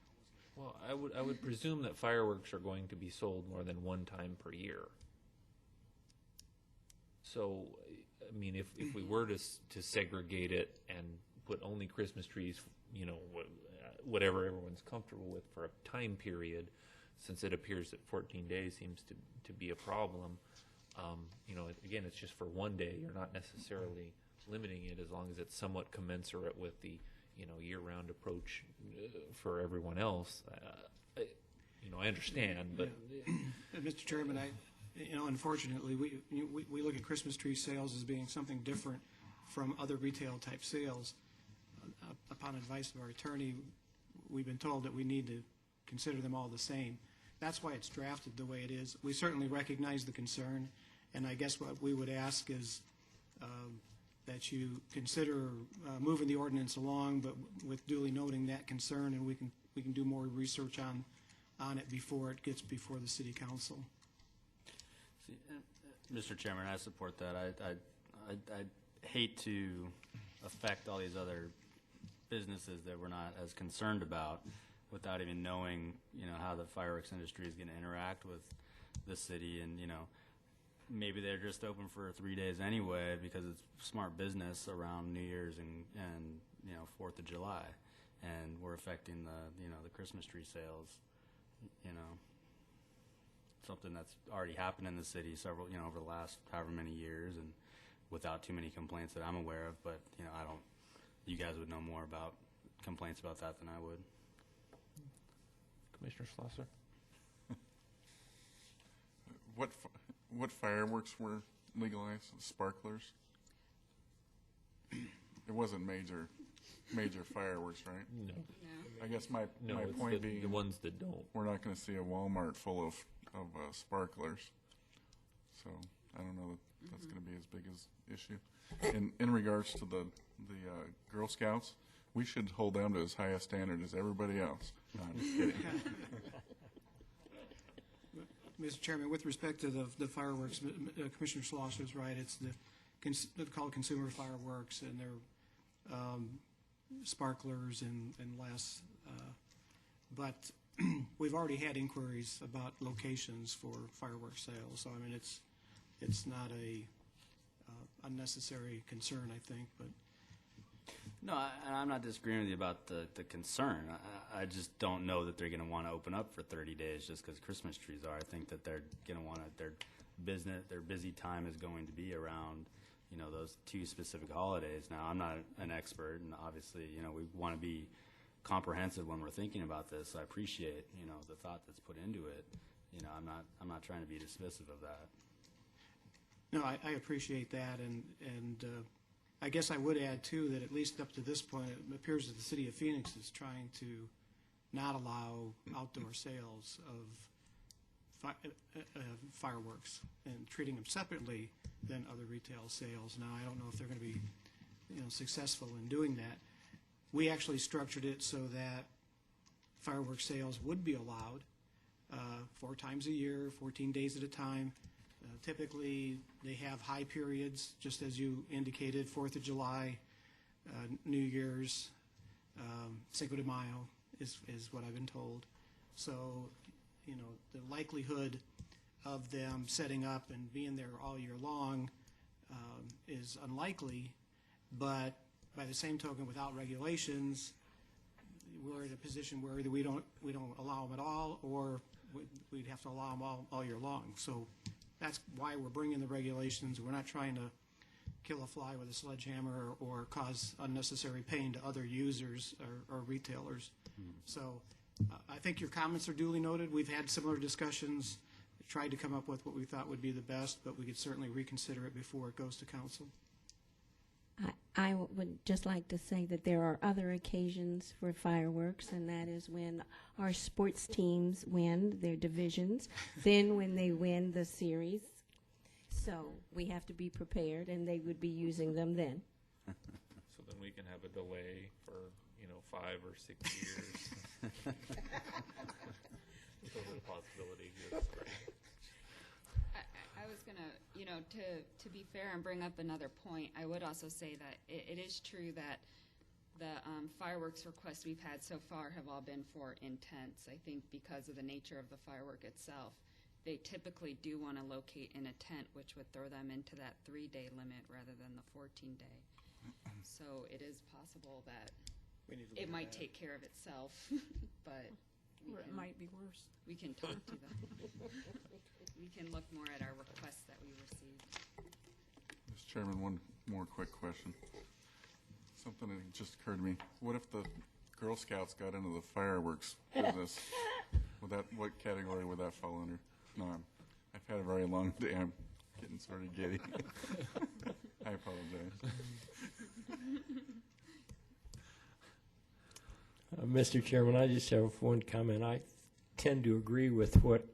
Well, I would presume that fireworks are going to be sold more than one time per year. So, I mean, if we were to segregate it and put only Christmas trees, whatever everyone's comfortable with for a time period, since it appears that 14 days seems to be a problem, again, it's just for one day. You're not necessarily limiting it as long as it's somewhat commensurate with the, year-round approach for everyone else. I understand, but Mr. Chairman, unfortunately, we look at Christmas tree sales as being something different from other retail type sales. Upon advice of our attorney, we've been told that we need to consider them all the same. That's why it's drafted the way it is. We certainly recognize the concern, and I guess what we would ask is that you consider moving the ordinance along, but with duly noting that concern, and we can do more research on it before it gets before the City Council. See, Mr. Chairman, I support that. I hate to affect all these other businesses that we're not as concerned about without even knowing, how the fireworks industry is going to interact with the city. And, maybe they're just open for 3 days anyway because it's smart business around New Year's and 4th of July. And we're affecting the Christmas tree sales, something that's already happened in the city several, over the last however many years, and without too many complaints that I'm aware of. But, you guys would know more about complaints about that than I would. Commissioner Schlosser? What fireworks were legalized? Sparklers? It wasn't major fireworks, right? No. I guess my it's point being the ones that don't. we're not going to see a Walmart full of sparklers. So I don't know that that's going to be as big as issue. In regards to the Girl Scouts, we should hold them to as high a standard as everybody else. No, I'm just kidding. Mr. Chairman, with respect to the fireworks, Commissioner Schlosser is right. It's they're called consumer fireworks, and they're sparklers and less. But we've already had inquiries about locations for fireworks sales. So I mean, it's not a unnecessary concern, I think. But No, I'm not disagreeing with you about the concern. I just don't know that they're going to want to open up for 30 days just because Christmas trees are. I think that they're going to want to, their busy time is going to be around, those two specific holidays. Now, I'm not an expert, and obviously, we want to be comprehensive when we're thinking about this. I appreciate, the thought that's put into it. I'm not trying to be dismissive of that. no, I appreciate that, and I guess I would add, too, that at least up to this point, it appears that the City of Phoenix is trying to not allow outdoor sales of fireworks and treating them separately than other retail sales. Now, I don't know if they're going to be successful in doing that. We actually structured it so that fireworks sales would be allowed 4 times a year, 14 days at a time. Typically, they have high periods, just as you indicated, 4th of July, New Year's, Cinco de Mayo is what I've been told. So, the likelihood of them setting up and being there all year long is unlikely, but by the same token, without regulations, we're in a position where either we don't allow them at all, or we'd have to allow them all year long. So that's why we're bringing the regulations. We're not trying to kill a fly with a sledgehammer or cause unnecessary pain to other users or retailers. So I think your comments are duly noted. We've had similar discussions, tried to come up with what we thought would be the best, but we could certainly reconsider it before it goes to council. I would just like to say that there are other occasions for fireworks, and that is when our sports teams win their divisions, then when they win the series. So we have to be prepared, and they would be using them then. So then we can have a delay for, 5 or 6 years. Those are the possibilities. I was going to be fair and bring up another point, I would also say that it is true that the fireworks requests we've had so far have all been for intense. I think because of the nature of the firework itself, they typically do want to locate in a tent, which would throw them into that 3-day limit rather than the 14-day. So it is possible that it might take care of itself, but Or it might be worse. we can talk to them. We can look more at our requests that we received. Mr. Chairman, one more quick question. Something that just occurred to me. What if the Girl Scouts got into the fireworks business? What category would that fall under? No, I've had a very long day. I'm getting sort of giddy. I apologize. Mr. Chairman, I just have one comment. I tend to agree with what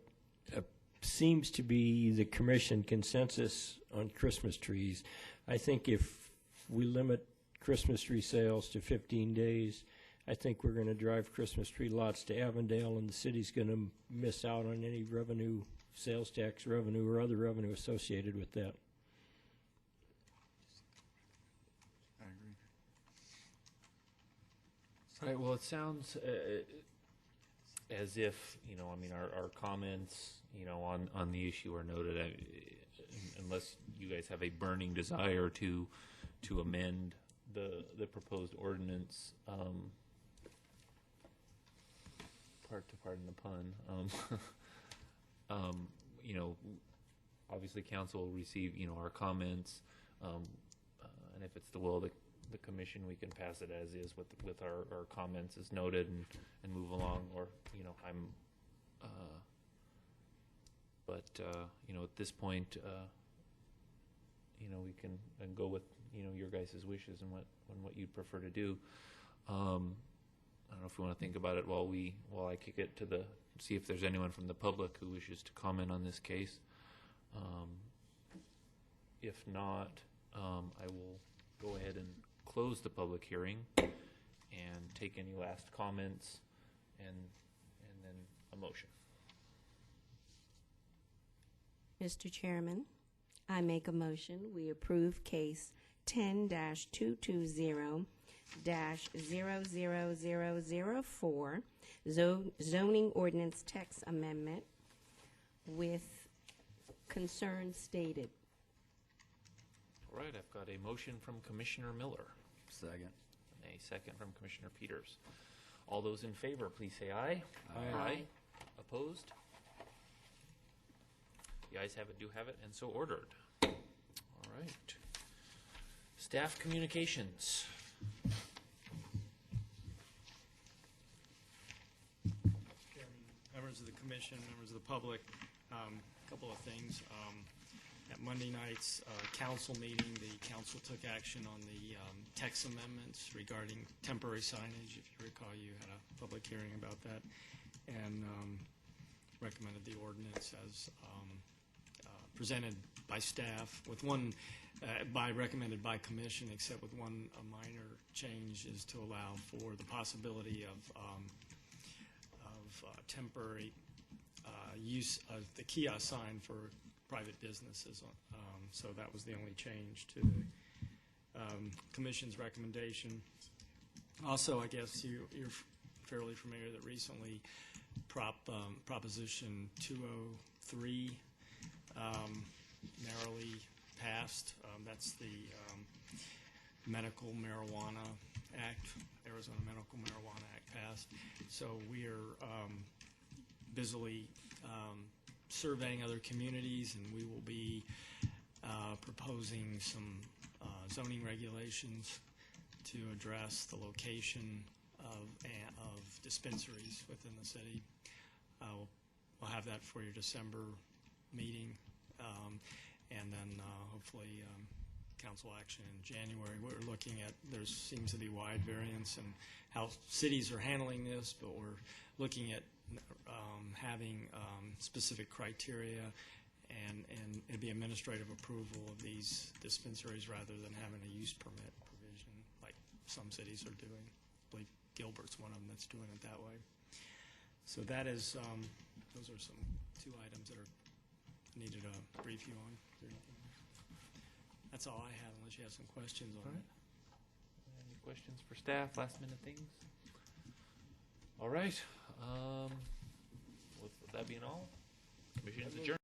seems to be the commission consensus on Christmas trees. I think if we limit Christmas tree sales to 15 days, I think we're going to drive Christmas tree lots to Avondale, and the city's going to miss out on any revenue, sales tax revenue, or other revenue associated with that. I agree. All right, well, it sounds as if, our comments, on the issue are noted. Unless you guys have a burning desire to amend the proposed ordinance, pardon the pun, obviously council will receive, our comments, and if it's the will of the commission, we can pass it as is with our comments as noted and move along, or, at this point, we can go with, your guys' wishes and what you'd prefer to do. I don't know if we want to think about it while I kick it to see if there's anyone from the public who wishes to comment on this case. If not, I will go ahead and close the public hearing and take any last comments and then a motion. Mr. Chairman, I make a motion. We approve case 10-220-00004, zoning ordinance text amendment with concerns stated. All right, I've got a motion from Commissioner Miller. Second. And a second from Commissioner Peters. All those in favor, please say aye. Aye. Opposed? The ayes have it, do have it, and so ordered. All right. Staff communications. Members of the commission, members of the public, a couple of things. At Monday night's council meeting, the council took action on the text amendments regarding temporary signage. If you recall, you had a public hearing about that, and recommended the ordinance as presented by staff, with one recommended by commission, except with one minor change, is to allow for the possibility of temporary use of the kiosk sign for private businesses. So that was the only change to the commission's recommendation. Also, I guess you're fairly familiar that recently Proposition 203 narrowly passed. That's the Medical Marijuana Act, Arizona Medical Marijuana Act passed. So we are busily surveying other communities, and we will be proposing some zoning regulations to address the location of dispensaries within the city. We'll have that for your December meeting, and then hopefully council action in January. We're looking at, there seems to be wide variance in how cities are handling this, but we're looking at having specific criteria and it'd be administrative approval of these dispensaries rather than having a use permit provision like some cities are doing. I believe Gilbert's one of them that's doing it that way. So that is, those are some two items that are needed a brief you on. That's all I have, unless you have some questions on it. Any questions for staff, last minute things? All right, with that being all, commission's adjourned.